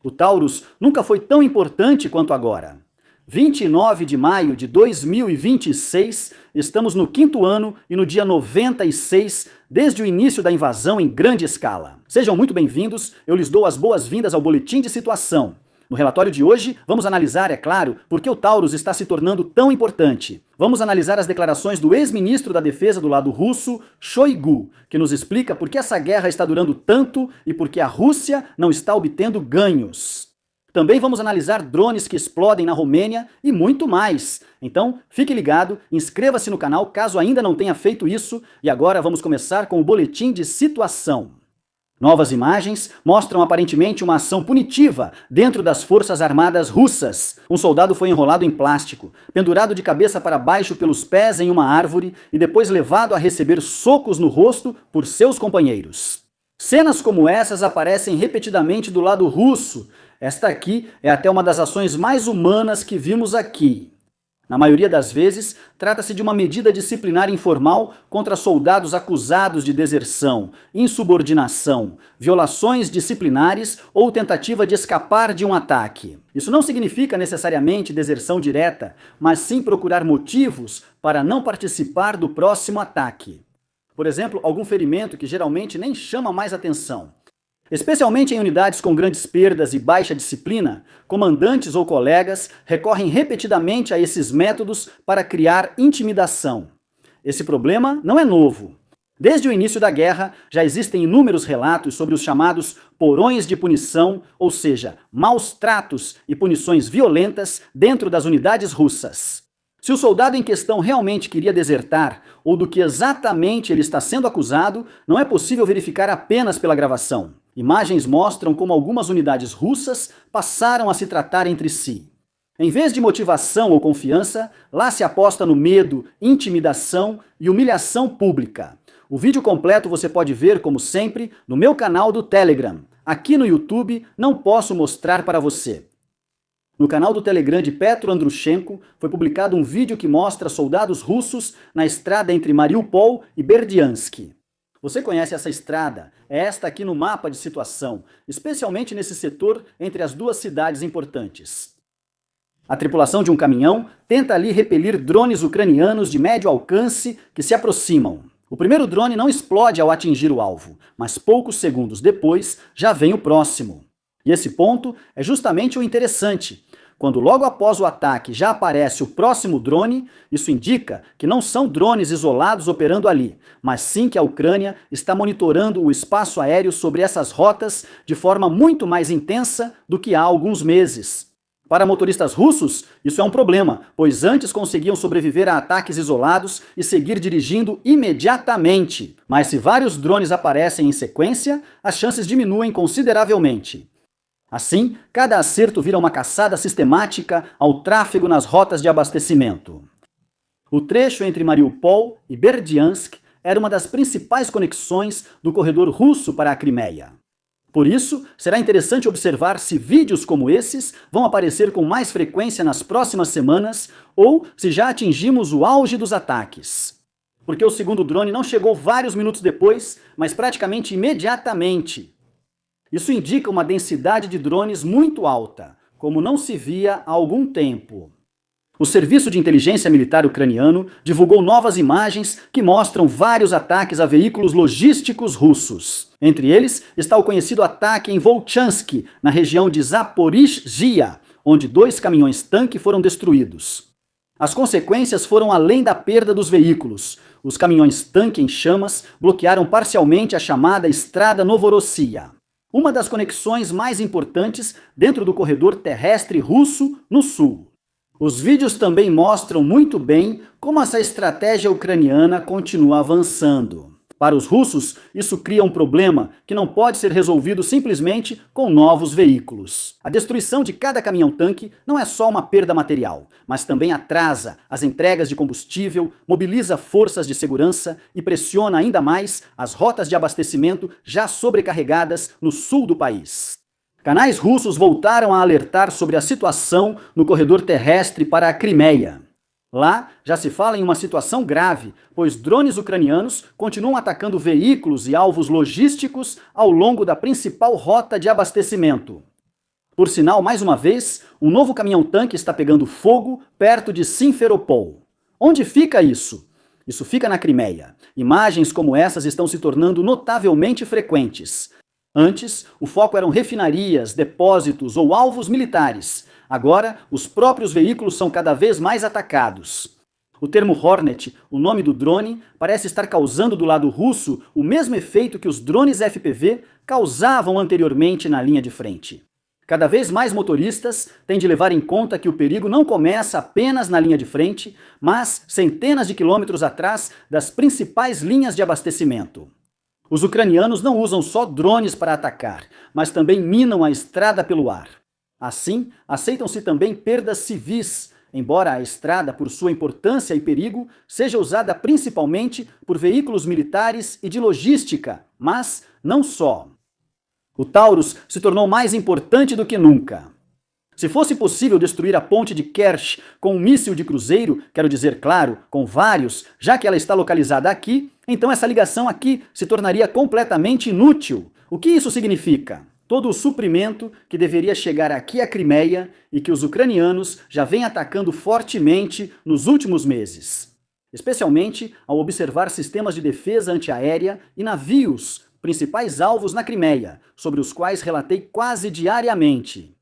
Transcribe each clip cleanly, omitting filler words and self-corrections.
O Taurus nunca foi tão importante quanto agora. 29 de maio de 2026, estamos no 5º ano e no dia 96, desde o início da invasão em grande escala. Sejam muito bem-vindos, eu lhes dou as boas-vindas ao Boletim de Situação. No relatório de hoje, vamos analisar, é claro, por que o Taurus está se tornando tão importante. Vamos analisar as declarações do ex-ministro da Defesa do lado russo, Shoigu, que nos explica por que essa guerra está durando tanto e por que a Rússia não está obtendo ganhos. Também vamos analisar drones que explodem na Romênia e muito mais. Então, fique ligado, inscreva-se no canal caso ainda não tenha feito isso, e agora vamos começar com o Boletim de Situação. Novas imagens mostram aparentemente uma ação punitiva dentro das Forças Armadas russas. Um soldado foi enrolado em plástico, pendurado de cabeça para baixo pelos pés em uma árvore e depois levado a receber socos no rosto por seus companheiros. Cenas como essas aparecem repetidamente do lado russo. Esta aqui é até uma das ações mais humanas que vimos aqui. Na maioria das vezes, trata-se de uma medida disciplinar informal contra soldados acusados de deserção, insubordinação, violações disciplinares ou tentativa de escapar de um ataque. Isso não significa necessariamente deserção direta, mas sim procurar motivos para não participar do próximo ataque. Por exemplo, algum ferimento que geralmente nem chama mais atenção. Especialmente em unidades com grandes perdas e baixa disciplina, comandantes ou colegas recorrem repetidamente a esses métodos para criar intimidação. Esse problema não é novo. Desde o início da guerra, já existem inúmeros relatos sobre os chamados porões de punição, ou seja, maus tratos e punições violentas dentro das unidades russas. Se o soldado em questão realmente queria desertar, ou do que exatamente ele está sendo acusado, não é possível verificar apenas pela gravação. Imagens mostram como algumas unidades russas passaram a se tratar entre si. Em vez de motivação ou confiança, lá se aposta no medo, intimidação e humilhação pública. O vídeo completo você pode ver, como sempre, no meu canal do Telegram. Aqui no YouTube não posso mostrar para você. No canal do Telegram de Petro Andrushenko foi publicado um vídeo que mostra soldados russos na estrada entre Mariupol e Berdiansk. Você conhece essa estrada? É esta aqui no mapa de situação, especialmente nesse setor entre as duas cidades importantes. A tripulação de um caminhão tenta ali repelir drones ucranianos de médio alcance que se aproximam. O primeiro drone não explode ao atingir o alvo, mas poucos segundos depois já vem o próximo. E esse ponto é justamente o interessante. Quando logo após o ataque já aparece o próximo drone, isso indica que não são drones isolados operando ali, mas sim que a Ucrânia está monitorando o espaço aéreo sobre essas rotas de forma muito mais intensa do que há alguns meses. Para motoristas russos, isso é um problema, pois antes conseguiam sobreviver a ataques isolados e seguir dirigindo imediatamente. Mas se vários drones aparecem em sequência, as chances diminuem consideravelmente. Assim, cada acerto vira uma caçada sistemática ao tráfego nas rotas de abastecimento. O trecho entre Mariupol e Berdiansk era uma das principais conexões do corredor russo para a Crimeia. Por isso, será interessante observar se vídeos como esses vão aparecer com mais frequência nas próximas semanas ou se já atingimos o auge dos ataques. Porque o segundo drone não chegou vários minutos depois, mas praticamente imediatamente. Isso indica uma densidade de drones muito alta, como não se via há algum tempo. O Serviço de Inteligência Militar ucraniano divulgou novas imagens que mostram vários ataques a veículos logísticos russos. Entre eles está o conhecido ataque em Volchansk, na região de Zaporizhzhia, onde 2 caminhões-tanque foram destruídos. As consequências foram além da perda dos veículos. Os caminhões-tanque em chamas bloquearam parcialmente a chamada Estrada Novorossiya, uma das conexões mais importantes dentro do corredor terrestre russo no sul. Os vídeos também mostram muito bem como essa estratégia ucraniana continua avançando. Para os russos, isso cria um problema que não pode ser resolvido simplesmente com novos veículos. A destruição de cada caminhão-tanque não é só uma perda material, mas também atrasa as entregas de combustível, mobiliza forças de segurança e pressiona ainda mais as rotas de abastecimento já sobrecarregadas no sul do país. Canais russos voltaram a alertar sobre a situação no corredor terrestre para a Crimeia. Lá, já se fala em uma situação grave, pois drones ucranianos continuam atacando veículos e alvos logísticos ao longo da principal rota de abastecimento. Por sinal, mais uma vez, um novo caminhão-tanque está pegando fogo perto de Simferopol. Onde fica isso? Isso fica na Crimeia. Imagens como essas estão se tornando notavelmente frequentes. Antes, o foco eram refinarias, depósitos ou alvos militares. Agora, os próprios veículos são cada vez mais atacados. O termo Hornet, o nome do drone, parece estar causando do lado russo o mesmo efeito que os drones FPV causavam anteriormente na linha de frente. Cada vez mais motoristas têm de levar em conta que o perigo não começa apenas na linha de frente, mas centenas de quilômetros atrás das principais linhas de abastecimento. Os ucranianos não usam só drones para atacar, mas também minam a estrada pelo ar. Assim, aceitam-se também perdas civis, embora a estrada, por sua importância e perigo, seja usada principalmente por veículos militares e de logística, mas não só. O Taurus se tornou mais importante do que nunca. Se fosse possível destruir a ponte de Kerch com um míssil de cruzeiro, quero dizer, claro, com vários, já que ela está localizada aqui, então essa ligação aqui se tornaria completamente inútil. O que isso significa? Todo o suprimento que deveria chegar aqui à Crimeia e que os ucranianos já vêm atacando fortemente nos últimos meses. Especialmente ao observar sistemas de defesa antiaérea e navios, principais alvos na Crimeia, sobre os quais relatei quase diariamente.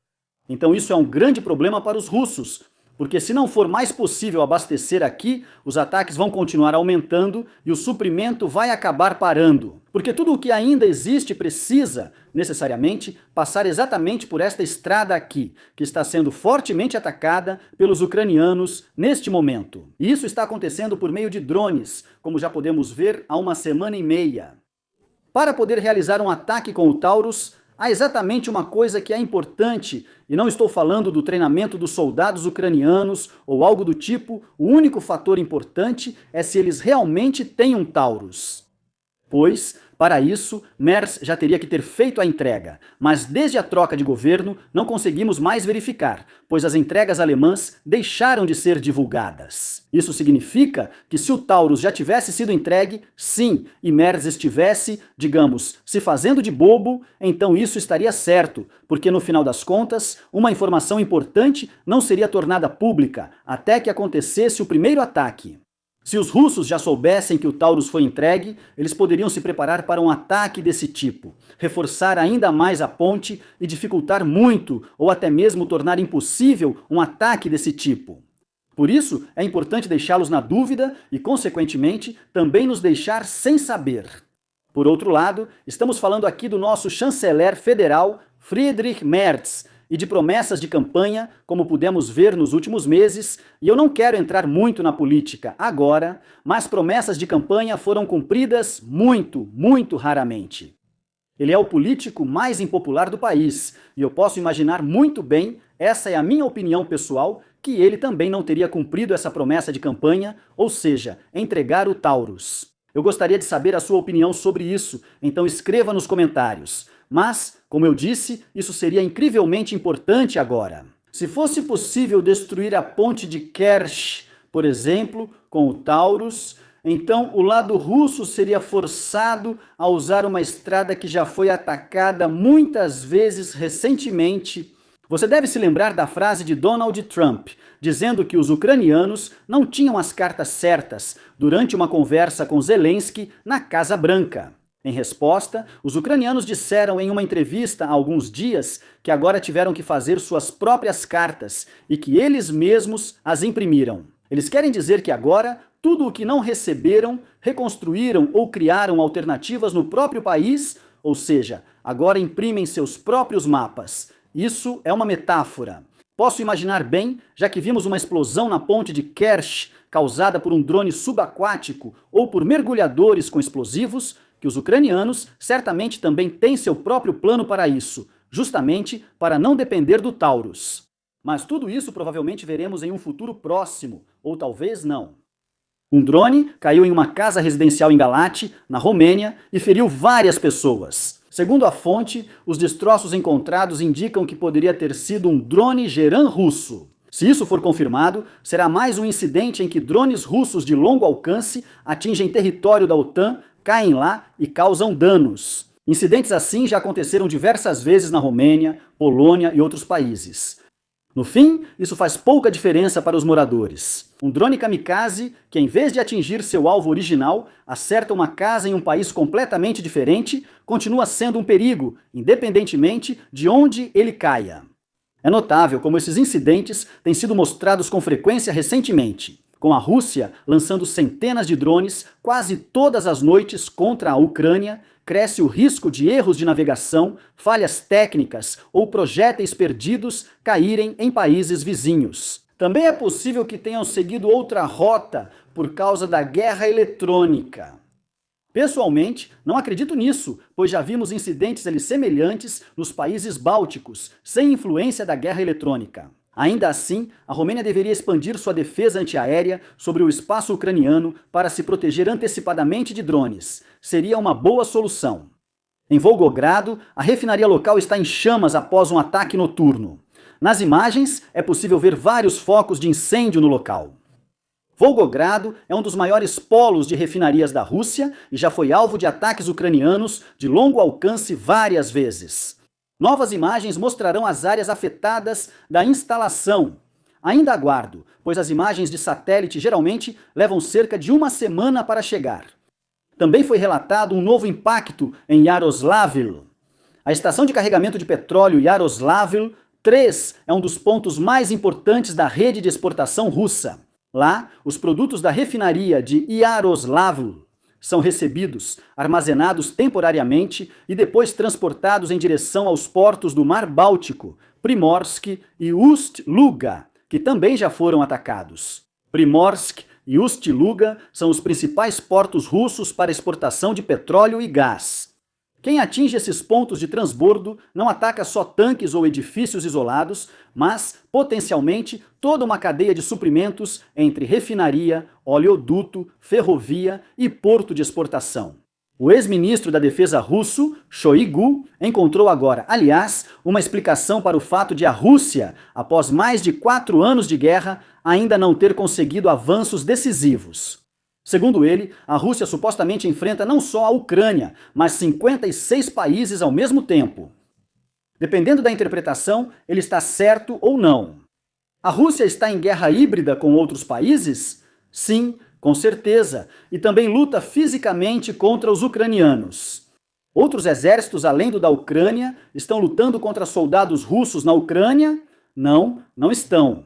Então isso é um grande problema para os russos, porque se não for mais possível abastecer aqui, os ataques vão continuar aumentando e o suprimento vai acabar parando. Porque tudo o que ainda existe precisa, necessariamente, passar exatamente por esta estrada aqui, que está sendo fortemente atacada pelos ucranianos neste momento. E isso está acontecendo por meio de drones, como já podemos ver há uma semana e meia. Para poder realizar um ataque com o Taurus, há exatamente uma coisa que é importante, e não estou falando do treinamento dos soldados ucranianos ou algo do tipo, o único fator importante é se eles realmente têm um Taurus. Pois, para isso, Merz já teria que ter feito a entrega, mas desde a troca de governo não conseguimos mais verificar, pois as entregas alemãs deixaram de ser divulgadas. Isso significa que se o Taurus já tivesse sido entregue, sim, e Merz estivesse, digamos, se fazendo de bobo, então isso estaria certo, porque no final das contas, uma informação importante não seria tornada pública até que acontecesse o primeiro ataque. Se os russos já soubessem que o Taurus foi entregue, eles poderiam se preparar para um ataque desse tipo, reforçar ainda mais a ponte e dificultar muito, ou até mesmo tornar impossível um ataque desse tipo. Por isso, é importante deixá-los na dúvida e, consequentemente, também nos deixar sem saber. Por outro lado, estamos falando aqui do nosso chanceler federal, Friedrich Merz, e de promessas de campanha, como pudemos ver nos últimos meses, e eu não quero entrar muito na política agora, mas promessas de campanha foram cumpridas muito raramente. Ele é o político mais impopular do país, e eu posso imaginar muito bem, essa é a minha opinião pessoal, que ele também não teria cumprido essa promessa de campanha, ou seja, entregar o Taurus. Eu gostaria de saber a sua opinião sobre isso, então escreva nos comentários. Mas, como eu disse, isso seria incrivelmente importante agora. Se fosse possível destruir a ponte de Kerch, por exemplo, com o Taurus, então o lado russo seria forçado a usar uma estrada que já foi atacada muitas vezes recentemente. Você deve se lembrar da frase de Donald Trump, dizendo que os ucranianos não tinham as cartas certas durante uma conversa com Zelensky na Casa Branca. Em resposta, os ucranianos disseram em uma entrevista há alguns dias que agora tiveram que fazer suas próprias cartas e que eles mesmos as imprimiram. Eles querem dizer que agora, tudo o que não receberam, reconstruíram ou criaram alternativas no próprio país, ou seja, agora imprimem seus próprios mapas. Isso é uma metáfora. Posso imaginar bem, já que vimos uma explosão na ponte de Kerch, causada por um drone subaquático ou por mergulhadores com explosivos, que os ucranianos certamente também têm seu próprio plano para isso, justamente para não depender do Taurus. Mas tudo isso provavelmente veremos em um futuro próximo, ou talvez não. Um drone caiu em uma casa residencial em Galati, na Romênia, e feriu várias pessoas. Segundo a fonte, os destroços encontrados indicam que poderia ter sido um drone Geran russo. Se isso for confirmado, será mais um incidente em que drones russos de longo alcance atingem território da OTAN, caem lá e causam danos. Incidentes assim já aconteceram diversas vezes na Romênia, Polônia e outros países. No fim, isso faz pouca diferença para os moradores. Um drone kamikaze, que em vez de atingir seu alvo original, acerta uma casa em um país completamente diferente, continua sendo um perigo, independentemente de onde ele caia. É notável como esses incidentes têm sido mostrados com frequência recentemente, com a Rússia lançando centenas de drones quase todas as noites contra a Ucrânia. Cresce o risco de erros de navegação, falhas técnicas ou projéteis perdidos caírem em países vizinhos. Também é possível que tenham seguido outra rota por causa da guerra eletrônica. Pessoalmente, não acredito nisso, pois já vimos incidentes semelhantes nos países bálticos, sem influência da guerra eletrônica. Ainda assim, a Romênia deveria expandir sua defesa antiaérea sobre o espaço ucraniano para se proteger antecipadamente de drones. Seria uma boa solução. Em Volgogrado, a refinaria local está em chamas após um ataque noturno. Nas imagens, é possível ver vários focos de incêndio no local. Volgogrado é um dos maiores polos de refinarias da Rússia e já foi alvo de ataques ucranianos de longo alcance várias vezes. Novas imagens mostrarão as áreas afetadas da instalação. Ainda aguardo, pois as imagens de satélite geralmente levam cerca de uma semana para chegar. Também foi relatado um novo impacto em Yaroslavl. A estação de carregamento de petróleo Yaroslavl 3 é um dos pontos mais importantes da rede de exportação russa. Lá, os produtos da refinaria de Yaroslavl são recebidos, armazenados temporariamente e depois transportados em direção aos portos do Mar Báltico, Primorsk e Ust-Luga, que também já foram atacados. Primorsk e Ust-Luga são os principais portos russos para exportação de petróleo e gás. Quem atinge esses pontos de transbordo não ataca só tanques ou edifícios isolados, mas, potencialmente, toda uma cadeia de suprimentos entre refinaria, oleoduto, ferrovia e porto de exportação. O ex-ministro da Defesa russo, Shoigu, encontrou agora, aliás, uma explicação para o fato de a Rússia, após mais de 4 anos de guerra, ainda não ter conseguido avanços decisivos. Segundo ele, a Rússia supostamente enfrenta não só a Ucrânia, mas 56 países ao mesmo tempo. Dependendo da interpretação, ele está certo ou não. A Rússia está em guerra híbrida com outros países? Sim, com certeza, e também luta fisicamente contra os ucranianos. Outros exércitos além do da Ucrânia estão lutando contra soldados russos na Ucrânia? Não, não estão.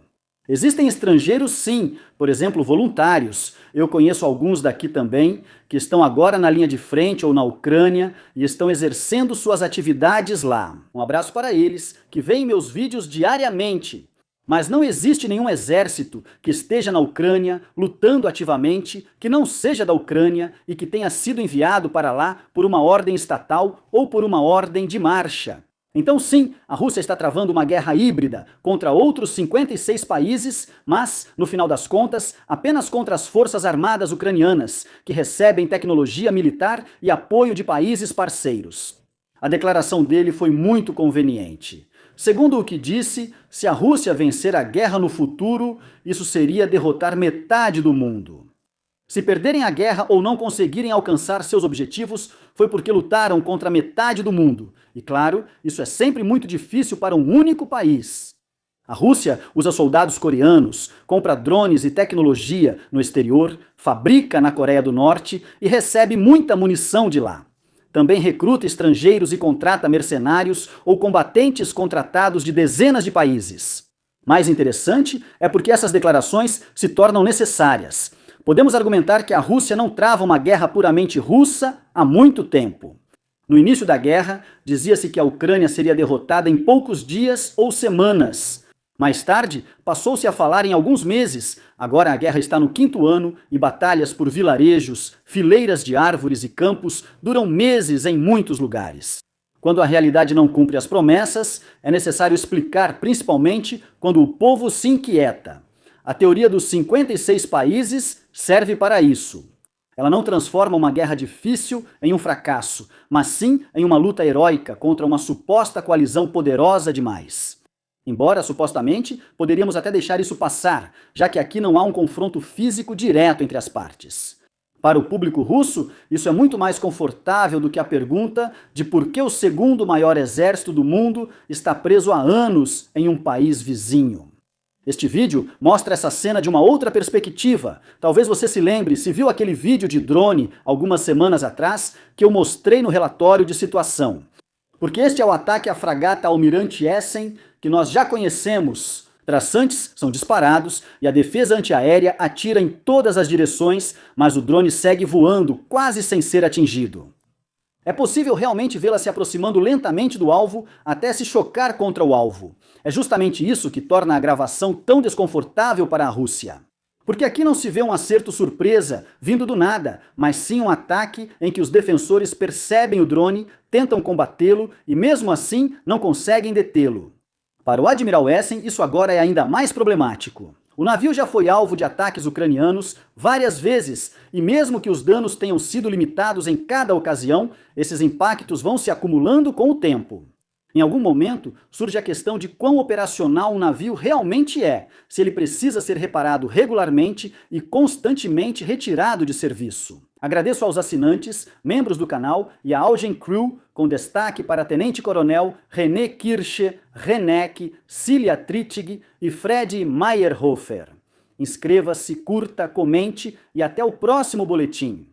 Existem estrangeiros sim, por exemplo, voluntários. Eu conheço alguns daqui também, que estão agora na linha de frente ou na Ucrânia e estão exercendo suas atividades lá. Um abraço para eles, que veem meus vídeos diariamente. Mas não existe nenhum exército que esteja na Ucrânia lutando ativamente, que não seja da Ucrânia e que tenha sido enviado para lá por uma ordem estatal ou por uma ordem de marcha. Então sim, a Rússia está travando uma guerra híbrida contra outros 56 países, mas, no final das contas, apenas contra as forças armadas ucranianas, que recebem tecnologia militar e apoio de países parceiros. A declaração dele foi muito conveniente. Segundo o que disse, se a Rússia vencer a guerra no futuro, isso seria derrotar metade do mundo. Se perderem a guerra ou não conseguirem alcançar seus objetivos, foi porque lutaram contra metade do mundo. E claro, isso é sempre muito difícil para um único país. A Rússia usa soldados coreanos, compra drones e tecnologia no exterior, fabrica na Coreia do Norte e recebe muita munição de lá. Também recruta estrangeiros e contrata mercenários ou combatentes contratados de dezenas de países. Mais interessante é porque essas declarações se tornam necessárias. Podemos argumentar que a Rússia não trava uma guerra puramente russa há muito tempo. No início da guerra, dizia-se que a Ucrânia seria derrotada em poucos dias ou semanas. Mais tarde, passou-se a falar em alguns meses. Agora a guerra está no 5º ano e batalhas por vilarejos, fileiras de árvores e campos duram meses em muitos lugares. Quando a realidade não cumpre as promessas, é necessário explicar, principalmente quando o povo se inquieta. A teoria dos 56 países serve para isso. Ela não transforma uma guerra difícil em um fracasso, mas sim em uma luta heróica contra uma suposta coalizão poderosa demais. Embora, supostamente, poderíamos até deixar isso passar, já que aqui não há um confronto físico direto entre as partes. Para o público russo, isso é muito mais confortável do que a pergunta de por que o segundo maior exército do mundo está preso há anos em um país vizinho. Este vídeo mostra essa cena de uma outra perspectiva. Talvez você se lembre, se viu aquele vídeo de drone algumas semanas atrás que eu mostrei no relatório de situação. Porque este é o ataque à fragata Almirante Essen, que nós já conhecemos. Traçantes são disparados e a defesa antiaérea atira em todas as direções, mas o drone segue voando, quase sem ser atingido. É possível realmente vê-la se aproximando lentamente do alvo até se chocar contra o alvo. É justamente isso que torna a gravação tão desconfortável para a Rússia. Porque aqui não se vê um acerto surpresa, vindo do nada, mas sim um ataque em que os defensores percebem o drone, tentam combatê-lo e mesmo assim não conseguem detê-lo. Para o Admiral Essen, isso agora é ainda mais problemático. O navio já foi alvo de ataques ucranianos várias vezes, e mesmo que os danos tenham sido limitados em cada ocasião, esses impactos vão se acumulando com o tempo. Em algum momento, surge a questão de quão operacional um navio realmente é, se ele precisa ser reparado regularmente e constantemente retirado de serviço. Agradeço aos assinantes, membros do canal e à Augen Crew, com destaque para Tenente Coronel René Kirche, Renek, Cilia Trittig e Fred Meyerhofer. Inscreva-se, curta, comente e até o próximo boletim.